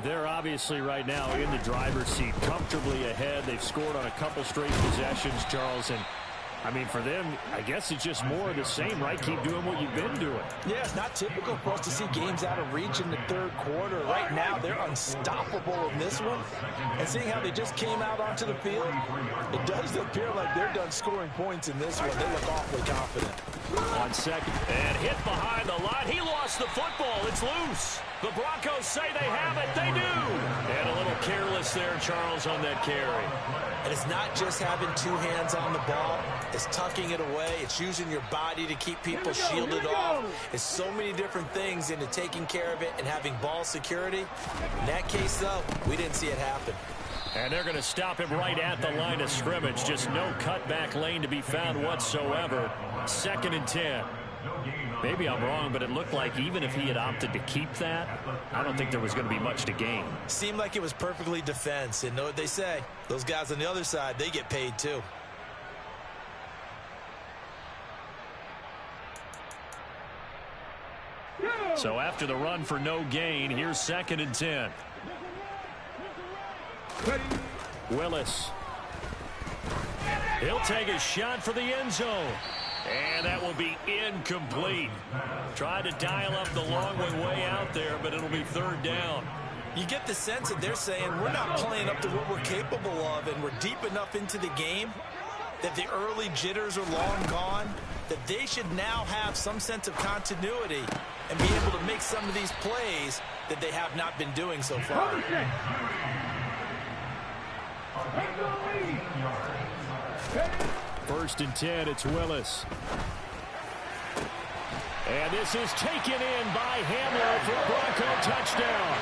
[SPEAKER 6] They're obviously right now in the driver's seat, comfortably ahead. They've scored on a couple straight possessions, Charles, and I mean, for them, I guess it's just more of the same, right? Keep doing what you've been doing.
[SPEAKER 5] Yeah, it's not typical for us to see games out of reach in the 3rd quarter. Right now, they're unstoppable in this one. And seeing how they just came out onto the field, it does appear like they're done scoring points in this one. They look awfully confident.
[SPEAKER 4] On second. And hit behind the line. He lost the football. It's loose. The Broncos say they have it. They do. And a little careless there, Charles, on that carry.
[SPEAKER 5] And it's not just having two hands on the ball. It's tucking it away. It's using your body to keep people shielded off. It's so many different things into taking care of it and having ball security. In that case, though, we didn't see it happen.
[SPEAKER 4] And they're going to stop him right at the line of scrimmage. Just no cutback lane to be found whatsoever. 2nd and 10. Maybe I'm wrong, but it looked like even if he had opted to keep that, I don't think there was going to be much to gain.
[SPEAKER 5] Seemed like it was perfectly defense. And know what they say? Those guys on the other side, they get paid too.
[SPEAKER 4] So after the run for no gain, here's 2nd and 10. Willis. He'll take a shot for the end zone. And that will be incomplete. Tried to dial up the long one way out there, but it'll be 3rd down.
[SPEAKER 5] You get the sense that they're saying we're not playing up to what we're capable of, and we're deep enough into the game that the early jitters are long gone, that they should now have some sense of continuity and be able to make some of these plays that they have not been doing so far.
[SPEAKER 4] 1st and 10, it's Willis. And this is taken in by Hamler for a Bronco touchdown.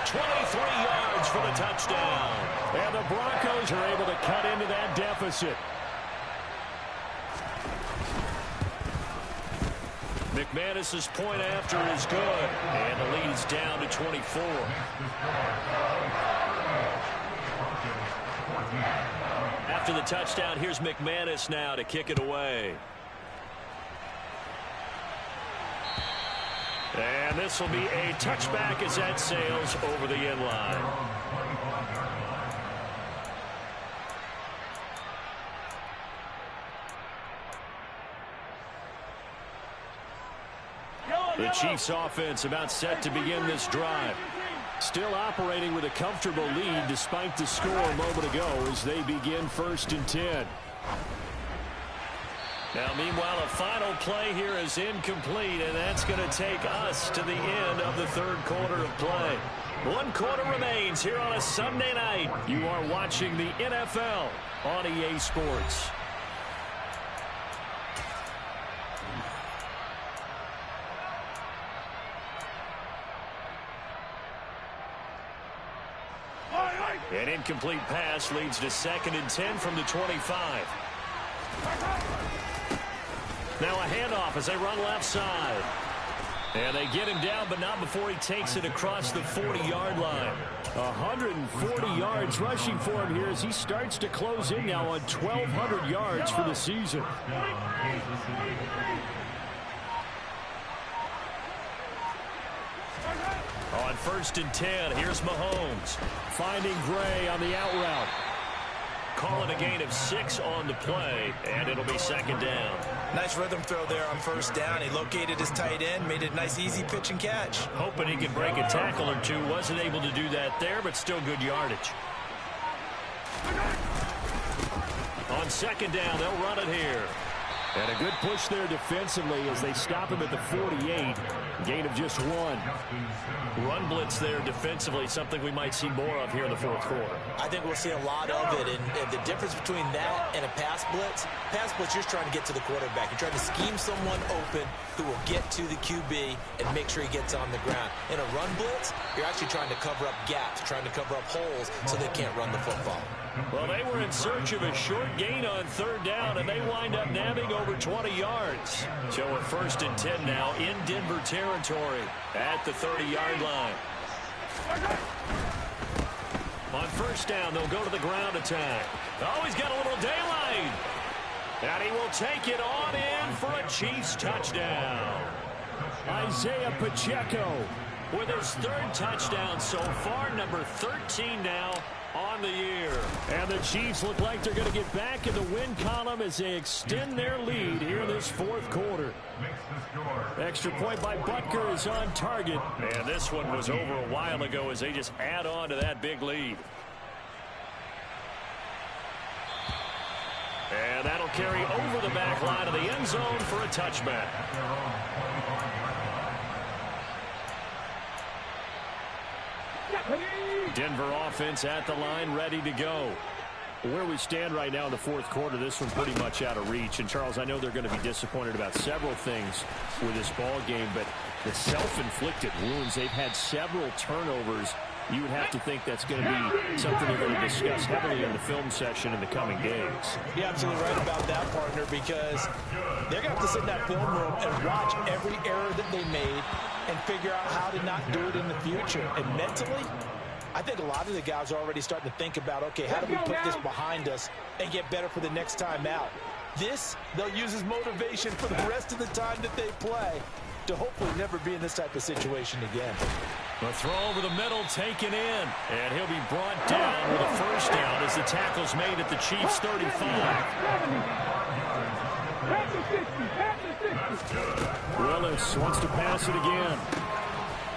[SPEAKER 4] 23 yards for the touchdown. And the Broncos are able to cut into that deficit. McManus's point after is good. And the lead is down to 24. After the touchdown, here's McManus now to kick it away. And this will be a touchback as that sails over the end line. The Chiefs offense about set to begin this drive. Still operating with a comfortable lead despite the score a moment ago as they begin 1st and 10. Now, meanwhile, a final play here is incomplete, and that's going to take us to the end of the 3rd quarter of play. 1 quarter remains here on a Sunday night. You are watching the NFL on EA Sports. An incomplete pass leads to 2nd and 10 from the 25. Now a handoff as they run left side. And they get him down, but not before he takes it across the 40-yard line. 140 yards rushing for him here as he starts to close in now on 1,200 yards for the season. On 1st and 10, here's Mahomes. Finding Gray on the out route. Calling a gain of 6 on the play, and it'll be 2nd down.
[SPEAKER 5] Nice rhythm throw there on 1st down. He located his tight end, made it a nice easy pitch and catch.
[SPEAKER 4] Hoping he could break a tackle or two. Wasn't able to do that there, but still good yardage. On 2nd down, they'll run it here. And a good push there defensively as they stop him at the 48. Gain of just 1. Run blitz there defensively, something we might see more of here in the 4th quarter.
[SPEAKER 5] I think we'll see a lot of it. And the difference between that and a pass blitz, you're just trying to get to the quarterback. You're trying to scheme someone open who will get to the QB and make sure he gets on the ground. In a run blitz, you're actually trying to cover up gaps, trying to cover up holes so they can't run the football.
[SPEAKER 4] Well, they were in search of a short gain on 3rd down, and they wind up nabbing over 20 yards. So at 1st and 10 now in Denver territory at the 30-yard line. On 1st down, they'll go to the ground attack. Oh, he's got a little daylight. And he will take it on in for a Chiefs touchdown. Isaiah Pacheco with his 3rd touchdown so far, number 13 now on the year. And the Chiefs look like they're going to get back in the win column as they extend their lead here in this 4th quarter. Extra point by Butker is on target. And this one was over a while ago as they just add on to that big lead. And that'll carry over the back line of the end zone for a touchback. Denver offense at the line, ready to go. Where we stand right now in the fourth quarter, this one pretty much out of reach. And, Charles, I know they're going to be disappointed about several things with this ball game, but the self-inflicted wounds, they've had several turnovers. You would have to think that's going to be something they're going to discuss heavily in the film session in the coming days.
[SPEAKER 5] You're absolutely right about that, partner, because they're going to have to sit in that film room and watch every error that they made and figure out how to not do it in the future. And mentally, I think a lot of the guys are already starting to think about, okay, how do we put this behind us and get better for the next time out? This, they'll use as motivation for the rest of the time that they play to hopefully never be in this type of situation again.
[SPEAKER 4] The throw over the middle taken in, and he'll be brought down with a first down as the tackle's made at the Chiefs' 35. Willis wants to pass it again.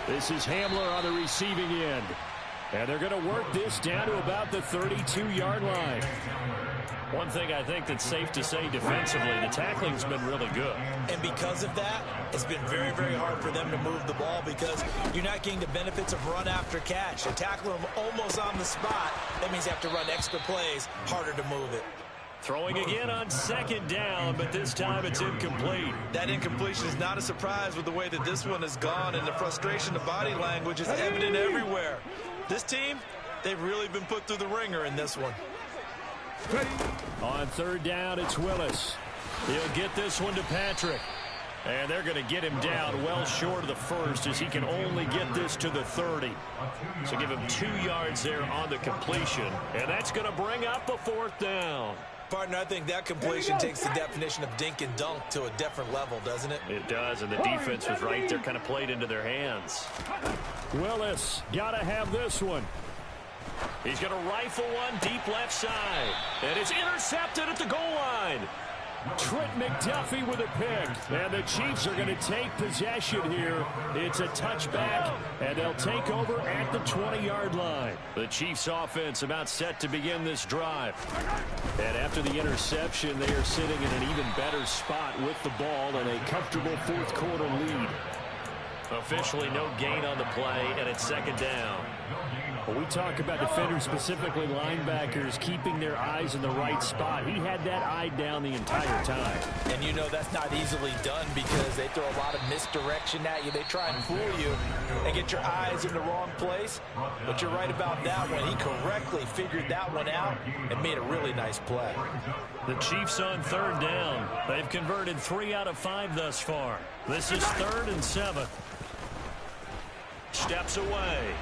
[SPEAKER 4] This is Hamler on the receiving end. And they're going to work this down to about the 32-yard line. One thing I think that's safe to say defensively, the tackling's been really good.
[SPEAKER 5] And because of that, it's been very, very hard for them to move the ball because you're not getting the benefits of run after catch. You tackle them almost on the spot. That means you have to run extra plays, harder to move it.
[SPEAKER 4] Throwing again on second down, but this time it's incomplete.
[SPEAKER 5] That incompletion is not a surprise with the way that this one has gone, and the frustration of body language is evident everywhere. This team, they've really been put through the ringer in this one.
[SPEAKER 4] On third down, it's Willis. He'll get this one to Patrick. And they're going to get him down well short of the first as he can only get this to the 30. So give him 2 yards there on the completion. And that's going to bring up a fourth down.
[SPEAKER 5] Partner, I think that completion takes the definition of dink and dunk to a different level, doesn't it?
[SPEAKER 4] It does, and the defense was right there, kind of played into their hands. Willis, got to have this one. He's going to rifle one deep left side. And it's intercepted at the goal line. Trent McDuffie with a pick. And the Chiefs are going to take possession here. It's a touchback, and they'll take over at the 20-yard line. The Chiefs offense about set to begin this drive. And after the interception, they are sitting in an even better spot with the ball and a comfortable fourth quarter lead. Officially no gain on the play, and it's second down. When we talk about defenders, specifically linebackers, keeping their eyes in the right spot, he had that eye down the entire time.
[SPEAKER 5] And you know that's not easily done because they throw a lot of misdirection at you. They try and fool you and get your eyes in the wrong place. But you're right about that one. He correctly figured that one out and made a really nice play.
[SPEAKER 4] The Chiefs on third down. They've converted 3 out of 5 thus far. This is 3rd and 7. Steps away.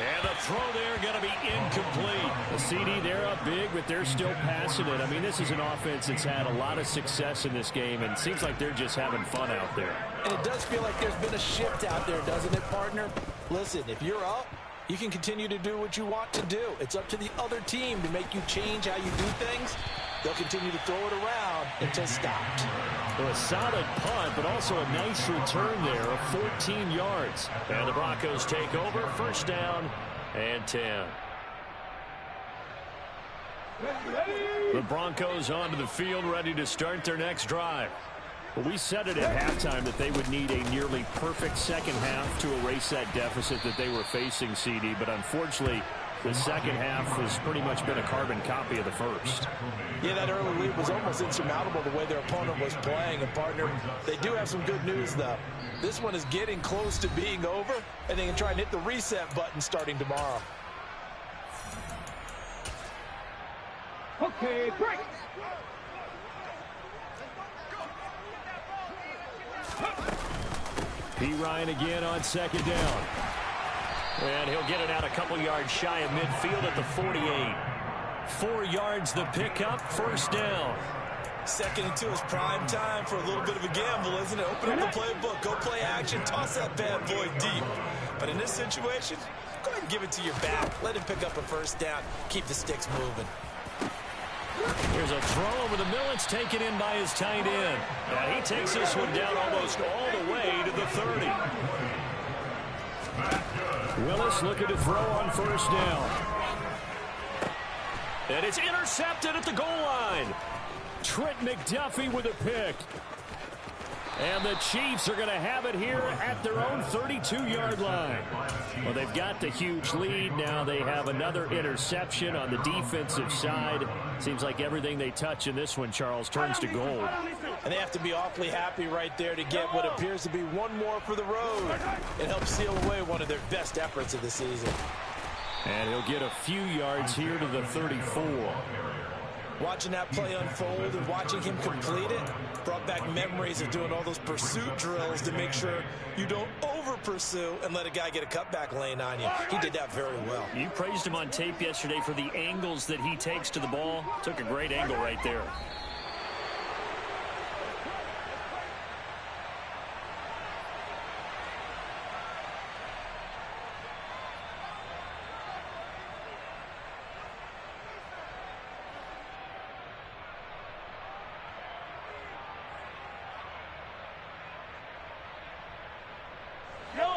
[SPEAKER 4] And the throw there going to be incomplete.
[SPEAKER 6] The CD, they're up big, but they're still passing it. I mean, this is an offense that's had a lot of success in this game, and it seems like they're just having fun out there.
[SPEAKER 5] And it does feel like there's been a shift out there, doesn't it, partner? Listen, if you're up, you can continue to do what you want to do. It's up to the other team to make you change how you do things. They'll continue to throw it around until stopped.
[SPEAKER 4] Well, a solid punt, but also a nice return there of 14 yards. And the Broncos take over, first down and 10. The Broncos onto the field, ready to start their next drive.
[SPEAKER 6] Well, we said it at halftime that they would need a nearly perfect second half to erase that deficit that they were facing, CD, but unfortunately, the second half has pretty much been a carbon copy of the first.
[SPEAKER 5] Yeah, that early lead was almost insurmountable the way their opponent was playing. And, partner, they do have some good news, though. This one is getting close to being over, and they can try and hit the reset button starting tomorrow.
[SPEAKER 8] Okay, break.
[SPEAKER 4] P. Ryan again on second down. And he'll get it out a couple yards shy of midfield at the 48. 4 yards the pickup, first down.
[SPEAKER 5] 2nd and 2 is prime time for a little bit of a gamble, isn't it? Open up the playbook, go play action, toss that bad boy deep. But in this situation, go ahead and give it to your back. Let him pick up a first down. Keep the sticks moving.
[SPEAKER 4] Here's a throw over the middle. It's taken in by his tight end. And he takes this one down almost all the way to the 30.
[SPEAKER 6] Willis looking to throw on first down.
[SPEAKER 4] And it's intercepted at the goal line.
[SPEAKER 6] Trent McDuffie with a pick. And the Chiefs are going to have it here at their own 32-yard line. Well, they've got the huge lead. Now they have another interception on the defensive side. Seems like everything they touch in this one, Charles, turns to gold.
[SPEAKER 5] And they have to be awfully happy right there to get what appears to be one more for the road. It helps seal away one of their best efforts of the season.
[SPEAKER 6] And he'll get a few yards here to the 34.
[SPEAKER 5] Watching that play unfold and watching him complete it brought back memories of doing all those pursuit drills to make sure you don't over-pursue and let a guy get a cutback lane on you. He did that very well.
[SPEAKER 6] You praised him on tape yesterday for the angles that he takes to the ball. Took a great angle right there.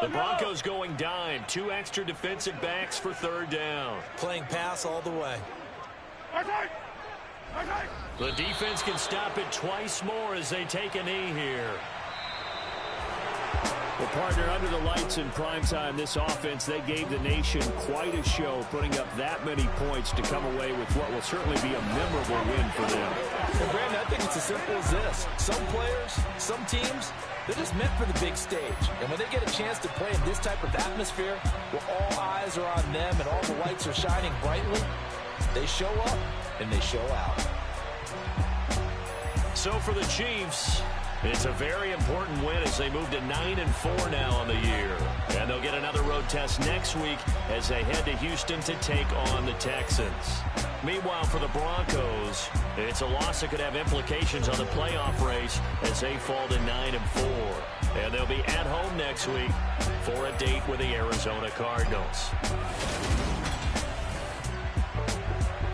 [SPEAKER 6] The Broncos going dime. 2 extra defensive backs for 3rd down.
[SPEAKER 5] Playing pass all the way.
[SPEAKER 6] The defense can stop it twice more as they take a knee here. Well, partner, under the lights in primetime, this offense, they gave the nation quite a show, putting up that many points to come away with what will certainly be a memorable win for them.
[SPEAKER 5] Well, Brandon, I think it's as simple as this. Some players, some teams, they're just meant for the big stage. And when they get a chance to play in this type of atmosphere, where all eyes are on them and all the lights are shining brightly, they show up and they show out.
[SPEAKER 6] So for the Chiefs, it's a very important win as they move to 9-4 now on the year. And they'll get another road test next week as they head to Houston to take on the Texans. Meanwhile, for the Broncos, it's a loss that could have implications on the playoff race as they fall to 9-4. And they'll be at home next week for a date with the Arizona Cardinals.